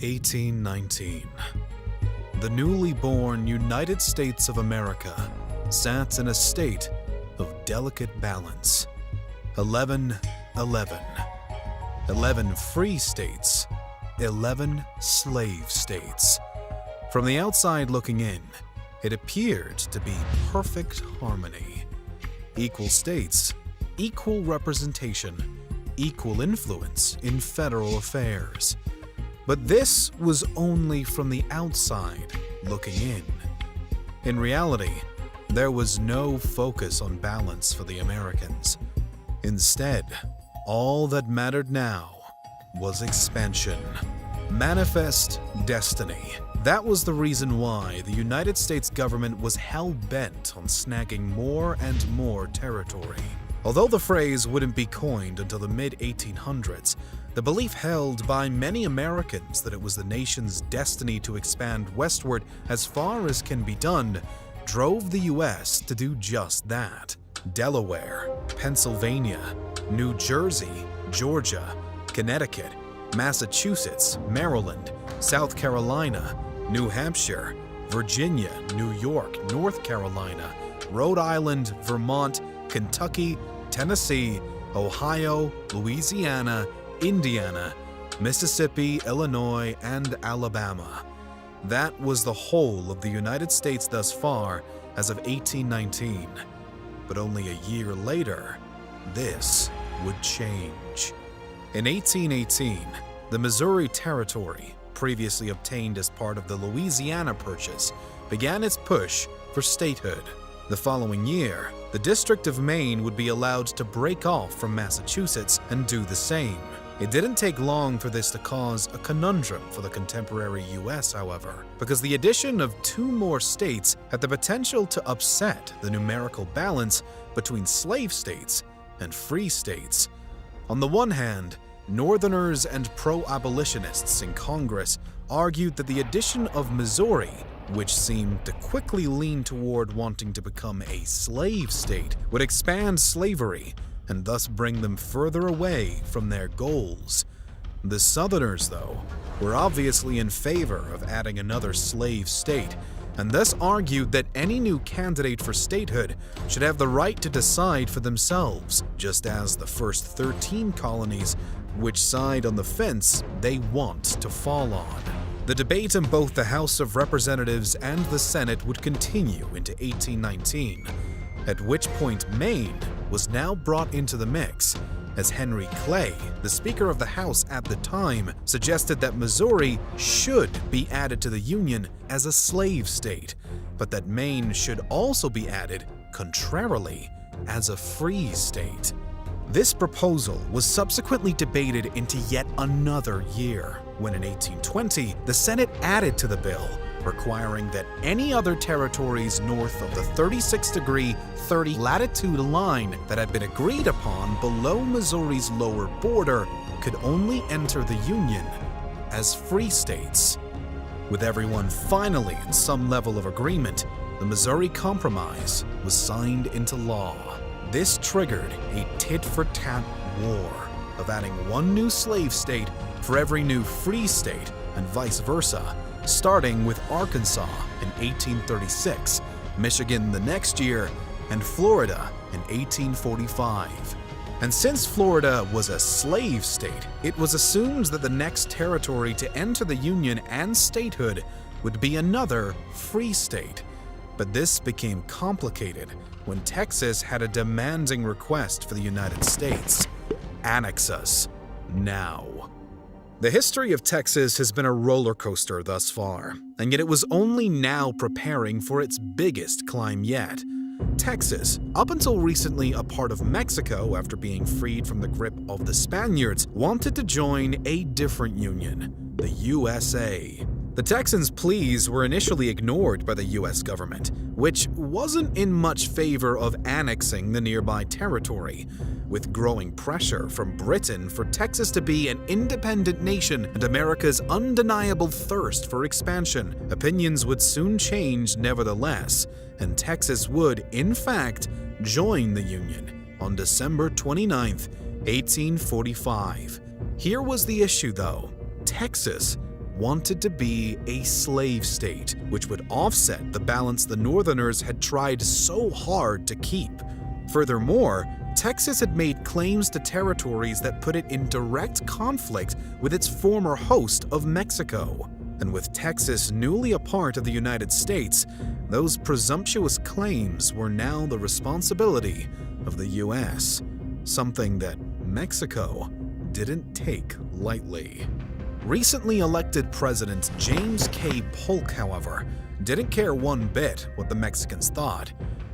1819. The newly born United States of America sat in a state of delicate balance. 11-11. 11 free states, 11 slave states. From the outside looking in, it appeared to be perfect harmony. Equal states, equal representation, equal influence in federal affairs. But this was only from the outside looking in. In reality, there was no focus on balance for the Americans. Instead, all that mattered now was expansion. Manifest destiny. That was the reason why the United States government was hell-bent on snagging more and more territory. Although the phrase wouldn't be coined until the mid-1800s, the belief held by many Americans that it was the nation's destiny to expand westward as far as can be done drove the U.S. to do just that. Delaware, Pennsylvania, New Jersey, Georgia, Connecticut, Massachusetts, Maryland, South Carolina, New Hampshire, Virginia, New York, North Carolina, Rhode Island, Vermont, Kentucky, Tennessee, Ohio, Louisiana, Indiana, Mississippi, Illinois, and Alabama. That was the whole of the United States thus far as of 1819. But only a year later, this would change. In 1818, the Missouri Territory, previously obtained as part of the Louisiana Purchase, began its push for statehood. The following year, the District of Maine would be allowed to break off from Massachusetts and do the same. It didn't take long for this to cause a conundrum for the contemporary U.S., however, because the addition of 2 more states had the potential to upset the numerical balance between slave states and free states. On the one hand, Northerners and pro-abolitionists in Congress argued that the addition of Missouri, which seemed to quickly lean toward wanting to become a slave state, would expand slavery and thus bring them further away from their goals. The Southerners, though, were obviously in favor of adding another slave state, and thus argued that any new candidate for statehood should have the right to decide for themselves, just as the first 13 colonies, which side on the fence they want to fall on. The debate in both the House of Representatives and the Senate would continue into 1819, at which point Maine was now brought into the mix, as Henry Clay, the Speaker of the House at the time, suggested that Missouri should be added to the Union as a slave state, but that Maine should also be added, contrarily, as a free state. This proposal was subsequently debated into yet another year, when in 1820, the Senate added to the bill, requiring that any other territories north of the 36° 30' latitude line that had been agreed upon below Missouri's lower border could only enter the Union as free states. With everyone finally in some level of agreement, the Missouri Compromise was signed into law. This triggered a tit-for-tat war of adding 1 new slave state for every new free state and vice versa, starting with Arkansas in 1836, Michigan the next year, and Florida in 1845. And since Florida was a slave state, it was assumed that the next territory to enter the Union and statehood would be another free state. But this became complicated when Texas had a demanding request for the United States: annex us now. The history of Texas has been a roller coaster thus far, and yet it was only now preparing for its biggest climb yet. Texas, up until recently a part of Mexico after being freed from the grip of the Spaniards, wanted to join a different union, the USA. The Texans' pleas were initially ignored by the U.S. government, which wasn't in much favor of annexing the nearby territory, with growing pressure from Britain for Texas to be an independent nation and America's undeniable thirst for expansion. Opinions would soon change nevertheless, and Texas would, in fact, join the Union on December 29, 1845. Here was the issue, though. Texas wanted to be a slave state, which would offset the balance the Northerners had tried so hard to keep. Furthermore, Texas had made claims to territories that put it in direct conflict with its former host of Mexico. And with Texas newly a part of the United States, those presumptuous claims were now the responsibility of the U.S., something that Mexico didn't take lightly. Recently elected President James K. Polk, however, didn't care one bit what the Mexicans thought.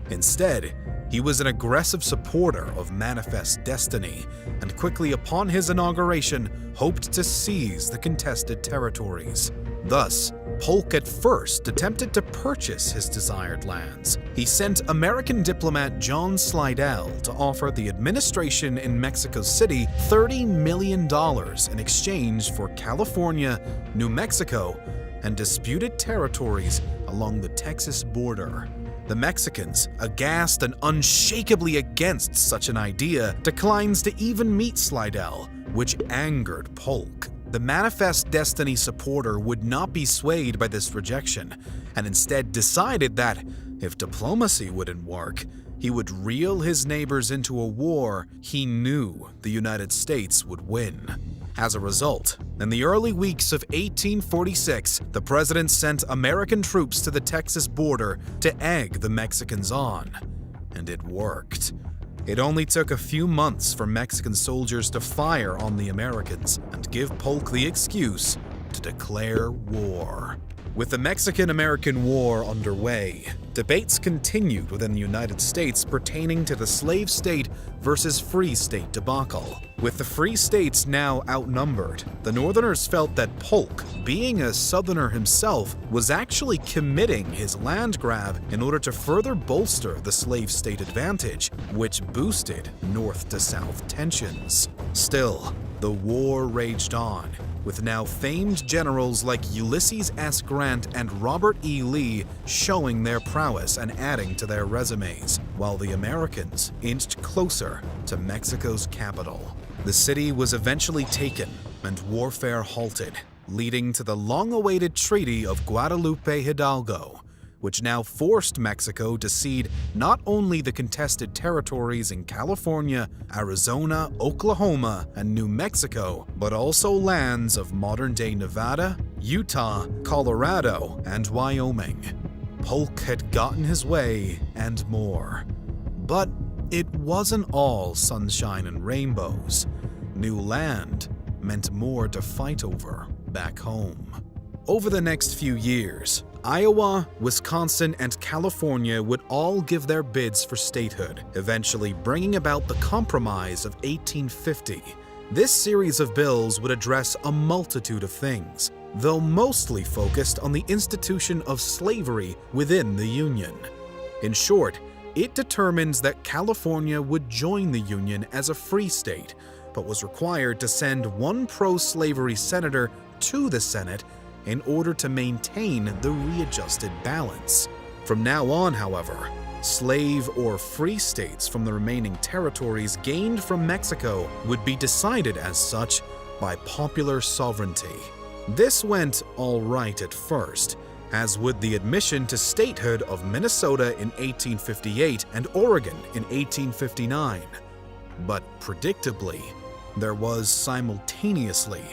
Instead, he was an aggressive supporter of Manifest Destiny, and quickly upon his inauguration hoped to seize the contested territories. Thus, Polk at first attempted to purchase his desired lands. He sent American diplomat John Slidell to offer the administration in Mexico City $30 million in exchange for California, New Mexico, and disputed territories along the Texas border. The Mexicans, aghast and unshakably against such an idea, declines to even meet Slidell, which angered Polk. The Manifest Destiny supporter would not be swayed by this rejection, and instead decided that, if diplomacy wouldn't work, he would reel his neighbors into a war he knew the United States would win. As a result, in the early weeks of 1846, the president sent American troops to the Texas border to egg the Mexicans on. And it worked. It only took a few months for Mexican soldiers to fire on the Americans and give Polk the excuse to declare war. With the Mexican-American War underway, debates continued within the United States pertaining to the slave state versus free state debacle. With the free states now outnumbered, the Northerners felt that Polk, being a Southerner himself, was actually committing his land grab in order to further bolster the slave state advantage, which boosted north-to-south tensions. Still, the war raged on, with now famed generals like Ulysses S. Grant and Robert E. Lee showing their prowess and adding to their resumes, while the Americans inched closer to Mexico's capital. The city was eventually taken and warfare halted, leading to the long-awaited Treaty of Guadalupe Hidalgo, which now forced Mexico to cede not only the contested territories in California, Arizona, Oklahoma, and New Mexico, but also lands of modern-day Nevada, Utah, Colorado, and Wyoming. Polk had gotten his way and more. But it wasn't all sunshine and rainbows. New land meant more to fight over back home. Over the next few years, Iowa, Wisconsin, and California would all give their bids for statehood, eventually bringing about the Compromise of 1850. This series of bills would address a multitude of things, though mostly focused on the institution of slavery within the Union. In short, it determines that California would join the Union as a free state, but was required to send one pro-slavery senator to the Senate in order to maintain the readjusted balance. From now on, however, slave or free states from the remaining territories gained from Mexico would be decided as such by popular sovereignty. This went all right at first, as would the admission to statehood of Minnesota in 1858 and Oregon in 1859. But predictably, there was simultaneously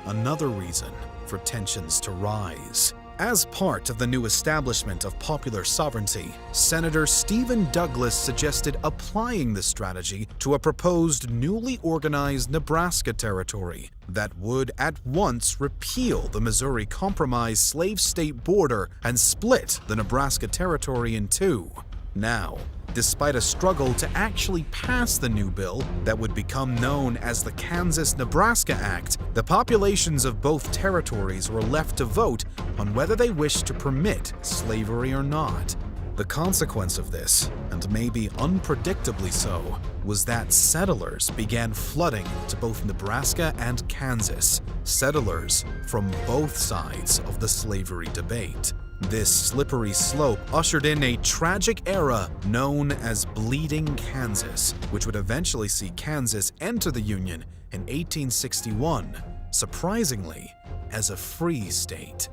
another reason for tensions to rise. As part of the new establishment of popular sovereignty, Senator Stephen Douglas suggested applying the strategy to a proposed newly organized Nebraska territory that would at once repeal the Missouri Compromise slave state border and split the Nebraska territory in two. Now, despite a struggle to actually pass the new bill that would become known as the Kansas-Nebraska Act, the populations of both territories were left to vote on whether they wished to permit slavery or not. The consequence of this, and maybe unpredictably so, was that settlers began flooding to both Nebraska and Kansas, settlers from both sides of the slavery debate. This slippery slope ushered in a tragic era known as Bleeding Kansas, which would eventually see Kansas enter the Union in 1861, surprisingly, as a free state.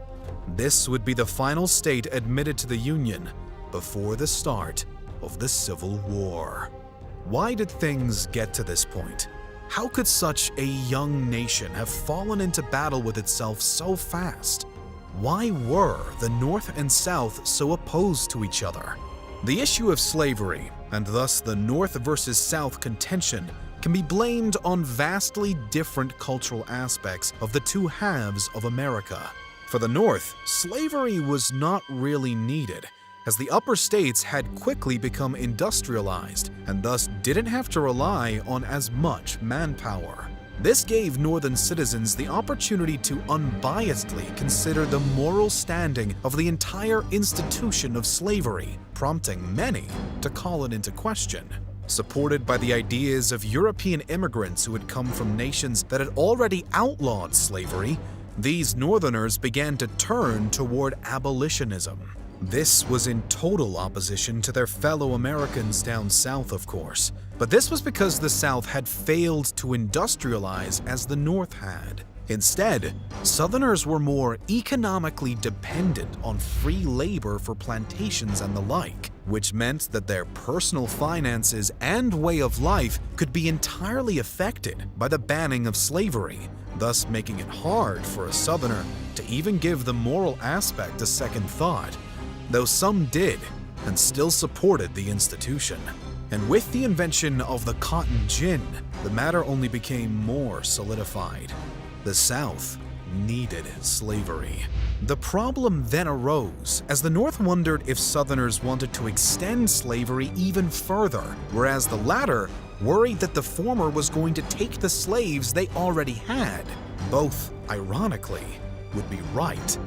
This would be the final state admitted to the Union before the start of the Civil War. Why did things get to this point? How could such a young nation have fallen into battle with itself so fast? Why were the North and South so opposed to each other? The issue of slavery, and thus the North versus South contention, can be blamed on vastly different cultural aspects of the two halves of America. For the North, slavery was not really needed, as the upper states had quickly become industrialized and thus didn't have to rely on as much manpower. This gave Northern citizens the opportunity to unbiasedly consider the moral standing of the entire institution of slavery, prompting many to call it into question. Supported by the ideas of European immigrants who had come from nations that had already outlawed slavery, these Northerners began to turn toward abolitionism. This was in total opposition to their fellow Americans down south, of course, but this was because the South had failed to industrialize as the North had. Instead, Southerners were more economically dependent on free labor for plantations and the like, which meant that their personal finances and way of life could be entirely affected by the banning of slavery, thus making it hard for a Southerner to even give the moral aspect a second thought, though some did and still supported the institution. And with the invention of the cotton gin, the matter only became more solidified. The South needed slavery. The problem then arose as the North wondered if Southerners wanted to extend slavery even further, whereas the latter worried that the former was going to take the slaves they already had. Both, ironically, would be right.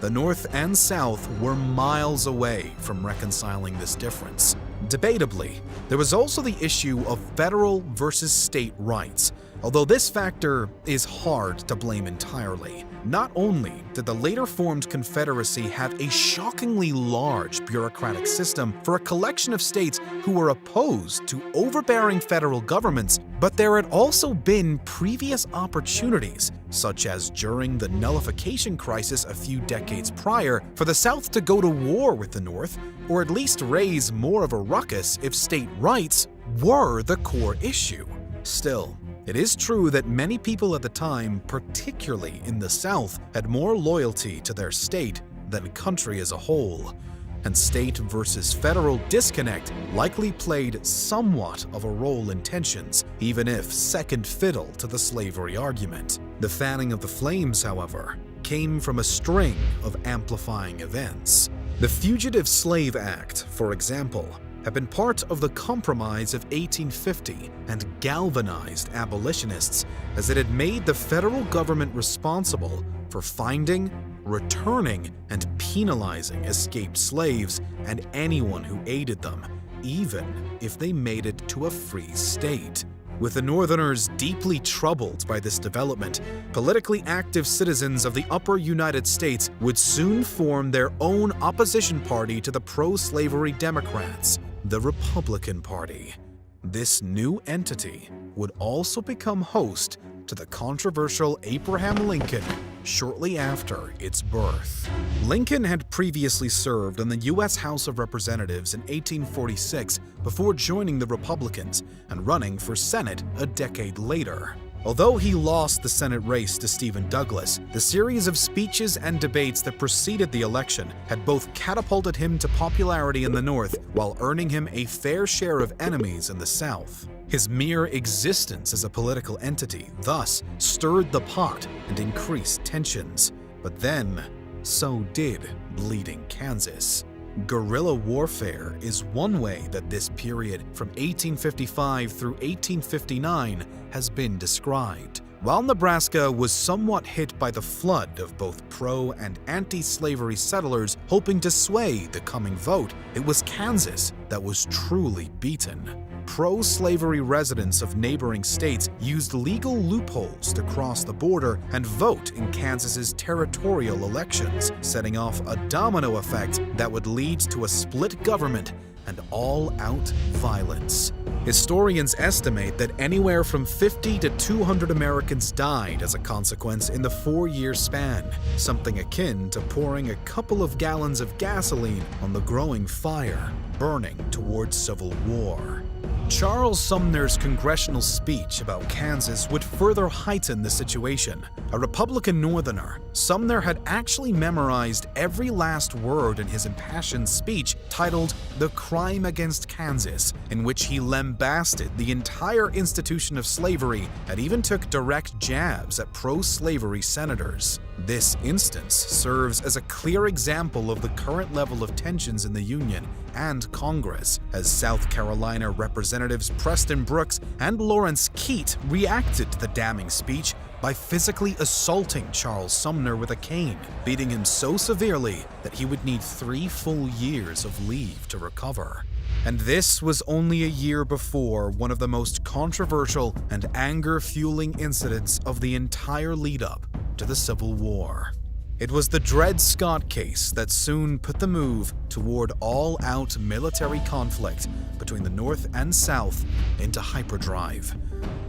The North and South were miles away from reconciling this difference. Debatably, there was also the issue of federal versus state rights, although this factor is hard to blame entirely. Not only did the later formed Confederacy have a shockingly large bureaucratic system for a collection of states who were opposed to overbearing federal governments, but there had also been previous opportunities, such as during the nullification crisis a few decades prior, for the South to go to war with the North, or at least raise more of a ruckus if state rights were the core issue. Still, it is true that many people at the time, particularly in the South, had more loyalty to their state than country as a whole, and state versus federal disconnect likely played somewhat of a role in tensions, even if second fiddle to the slavery argument. The fanning of the flames, however, came from a string of amplifying events. The Fugitive Slave Act, for example, had been part of the Compromise of 1850 and galvanized abolitionists, as it had made the federal government responsible for finding, returning, and penalizing escaped slaves and anyone who aided them, even if they made it to a free state. With the Northerners deeply troubled by this development, politically active citizens of the upper United States would soon form their own opposition party to the pro-slavery Democrats, the Republican Party. This new entity would also become host to the controversial Abraham Lincoln shortly after its birth. Lincoln had previously served in the U.S. House of Representatives in 1846 before joining the Republicans and running for Senate a decade later. Although he lost the Senate race to Stephen Douglas, the series of speeches and debates that preceded the election had both catapulted him to popularity in the North while earning him a fair share of enemies in the South. His mere existence as a political entity thus stirred the pot and increased tensions. But then, so did Bleeding Kansas. Guerrilla warfare is one way that this period from 1855 through 1859 has been described. While Nebraska was somewhat hit by the flood of both pro- and anti-slavery settlers hoping to sway the coming vote, it was Kansas that was truly beaten. Pro-slavery residents of neighboring states used legal loopholes to cross the border and vote in Kansas's territorial elections, setting off a domino effect that would lead to a split government and all-out violence. Historians estimate that anywhere from 50 to 200 Americans died as a consequence in the 4-year span, something akin to pouring a couple of gallons of gasoline on the growing fire, burning towards civil war. Charles Sumner's congressional speech about Kansas would further heighten the situation. A Republican Northerner, Sumner had actually memorized every last word in his impassioned speech titled "The Crime Against Kansas," in which he lambasted the entire institution of slavery and even took direct jabs at pro-slavery senators. This instance serves as a clear example of the current level of tensions in the Union and Congress, as South Carolina Representatives Preston Brooks and Lawrence Keitt reacted to the damning speech by physically assaulting Charles Sumner with a cane, beating him so severely that he would need 3 full years of leave to recover. And this was only a year before one of the most controversial and anger-fueling incidents of the entire lead-up to the Civil War. It was the Dred Scott case that soon put the move toward all-out military conflict between the North and South into hyperdrive.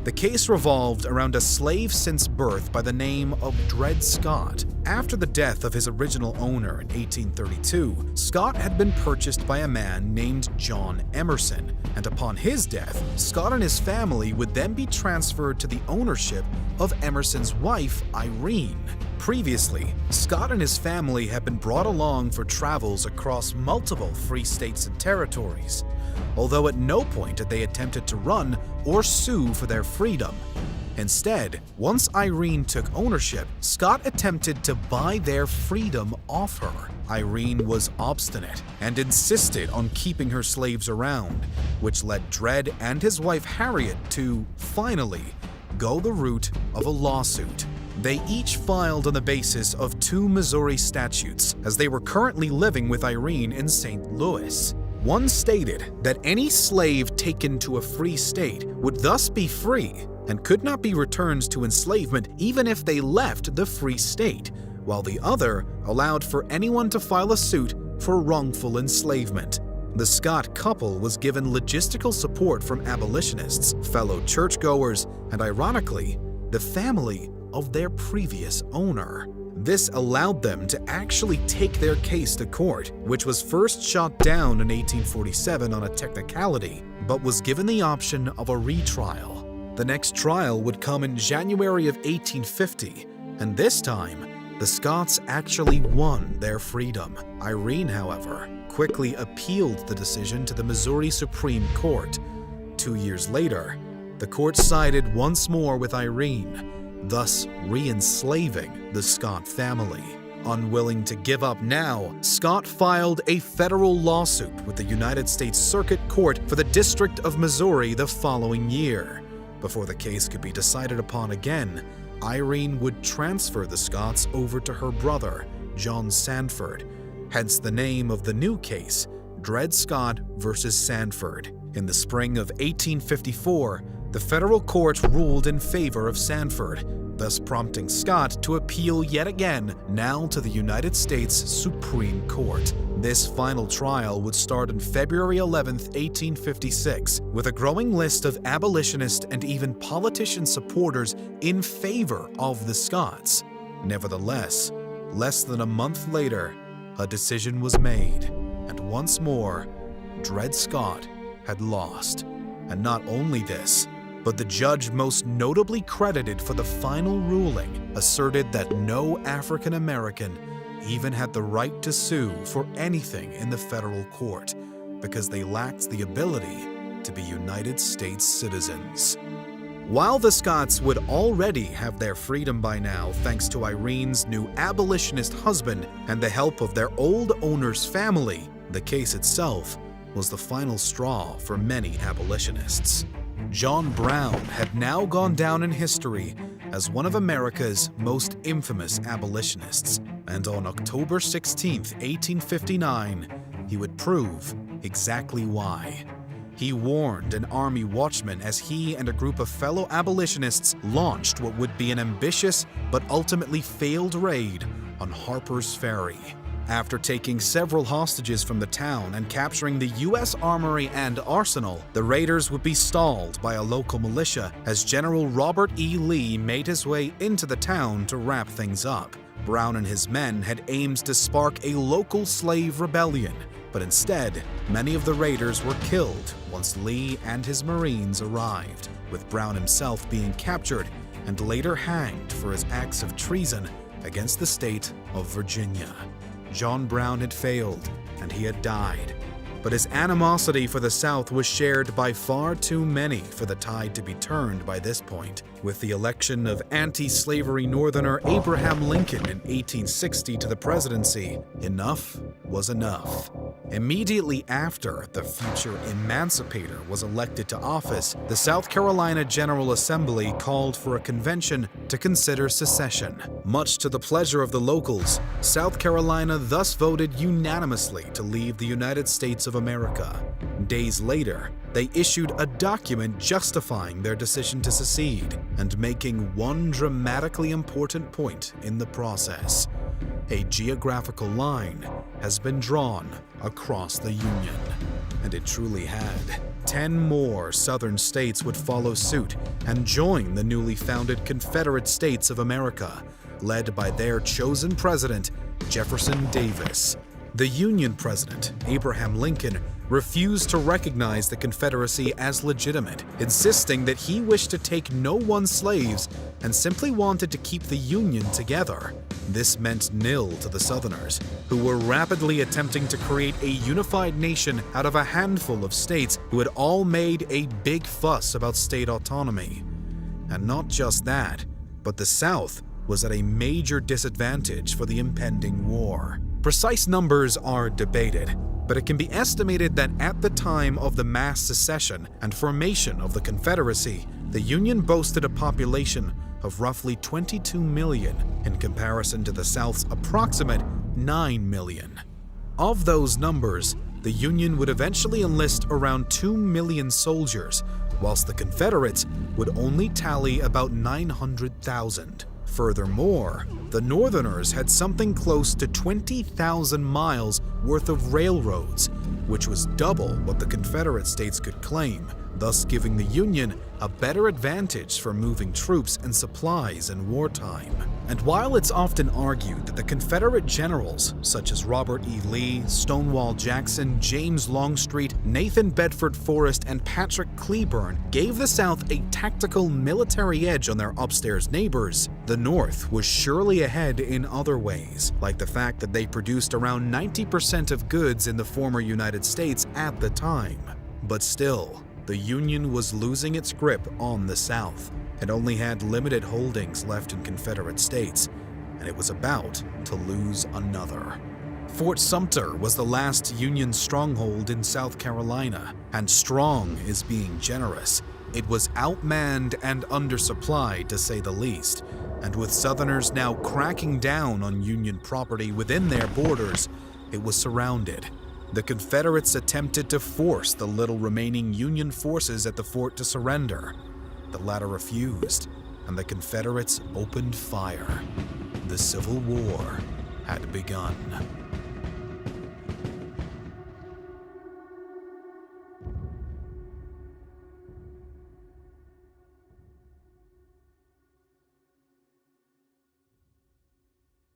The case revolved around a slave since birth by the name of Dred Scott. After the death of his original owner in 1832, Scott had been purchased by a man named John Emerson, and upon his death, Scott and his family would then be transferred to the ownership of Emerson's wife, Irene. Previously, Scott and his family had been brought along for travels across multiple free states and territories, although at no point had they attempted to run or sue for their freedom. Instead, once Irene took ownership, Scott attempted to buy their freedom off her. Irene was obstinate and insisted on keeping her slaves around, which led Dred and his wife Harriet to, finally, go the route of a lawsuit. They each filed on the basis of 2 Missouri statutes, as they were currently living with Irene in St. Louis. One stated that any slave taken to a free state would thus be free and could not be returned to enslavement even if they left the free state, while the other allowed for anyone to file a suit for wrongful enslavement. The Scott couple was given logistical support from abolitionists, fellow churchgoers, and ironically, the family of their previous owner. This allowed them to actually take their case to court, which was first shot down in 1847 on a technicality, but was given the option of a retrial. The next trial would come in January of 1850, and this time, the Scotts actually won their freedom. Irene, however, quickly appealed the decision to the Missouri Supreme Court. 2 years later, the court sided once more with Irene, thus re-enslaving the Scott family. Unwilling to give up now, Scott filed a federal lawsuit with the United States Circuit Court for the District of Missouri the following year. Before the case could be decided upon again, Irene would transfer the Scotts over to her brother, John Sanford, hence the name of the new case, Dred Scott versus Sanford. In the spring of 1854, the federal court ruled in favor of Sanford, thus prompting Scott to appeal yet again, now to the United States Supreme Court. This final trial would start on February 11, 1856, with a growing list of abolitionist and even politician supporters in favor of the Scotts. Nevertheless, less than a month later, a decision was made, and once more, Dred Scott had lost. And not only this, but the judge most notably credited for the final ruling asserted that no African American even had the right to sue for anything in the federal court because they lacked the ability to be United States citizens. While the Scotts would already have their freedom by now thanks to Irene's new abolitionist husband and the help of their old owner's family, the case itself was the final straw for many abolitionists. John Brown had now gone down in history as one of America's most infamous abolitionists, and on October 16, 1859, he would prove exactly why. He warned an army watchman as he and a group of fellow abolitionists launched what would be an ambitious but ultimately failed raid on Harper's Ferry. After taking several hostages from the town and capturing the U.S. armory and arsenal, the raiders would be stalled by a local militia as General Robert E. Lee made his way into the town to wrap things up. Brown and his men had aimed to spark a local slave rebellion, but instead, many of the raiders were killed once Lee and his Marines arrived, with Brown himself being captured and later hanged for his acts of treason against the state of Virginia. John Brown had failed, and he had died. But his animosity for the South was shared by far too many for the tide to be turned by this point. With the election of anti-slavery Northerner Abraham Lincoln in 1860 to the presidency, enough was enough. Immediately after the future emancipator was elected to office, the South Carolina General Assembly called for a convention to consider secession. Much to the pleasure of the locals, South Carolina thus voted unanimously to leave the United States of America. Days later, they issued a document justifying their decision to secede and making one dramatically important point in the process. A geographical line has been drawn across the Union, and it truly had. 10 more southern states would follow suit and join the newly founded Confederate States of America, led by their chosen president, Jefferson Davis. The Union president, Abraham Lincoln, refused to recognize the Confederacy as legitimate, insisting that he wished to take no one's slaves and simply wanted to keep the Union together. This meant nil to the Southerners, who were rapidly attempting to create a unified nation out of a handful of states who had all made a big fuss about state autonomy. And not just that, but the South was at a major disadvantage for the impending war. Precise numbers are debated, but it can be estimated that at the time of the mass secession and formation of the Confederacy, the Union boasted a population of roughly 22 million in comparison to the South's approximate 9 million. Of those numbers, the Union would eventually enlist around 2 million soldiers, whilst the Confederates would only tally about 900,000. Furthermore, the Northerners had something close to 20,000 miles worth of railroads, which was double what the Confederate states could claim, thus giving the Union a better advantage for moving troops and supplies in wartime. And while it's often argued that the Confederate generals, such as Robert E. Lee, Stonewall Jackson, James Longstreet, Nathan Bedford Forrest, and Patrick Cleburne gave the South a tactical military edge on their upstairs neighbors, the North was surely ahead in other ways, like the fact that they produced around 90% of goods in the former United States at the time. But still, the Union was losing its grip on the South and only had limited holdings left in Confederate states, and it was about to lose another. Fort Sumter was the last Union stronghold in South Carolina, and strong is being generous. It was outmanned and undersupplied, to say the least, and with Southerners now cracking down on Union property within their borders, it was surrounded. The Confederates attempted to force the little remaining Union forces at the fort to surrender. The latter refused, and the Confederates opened fire. The Civil War had begun.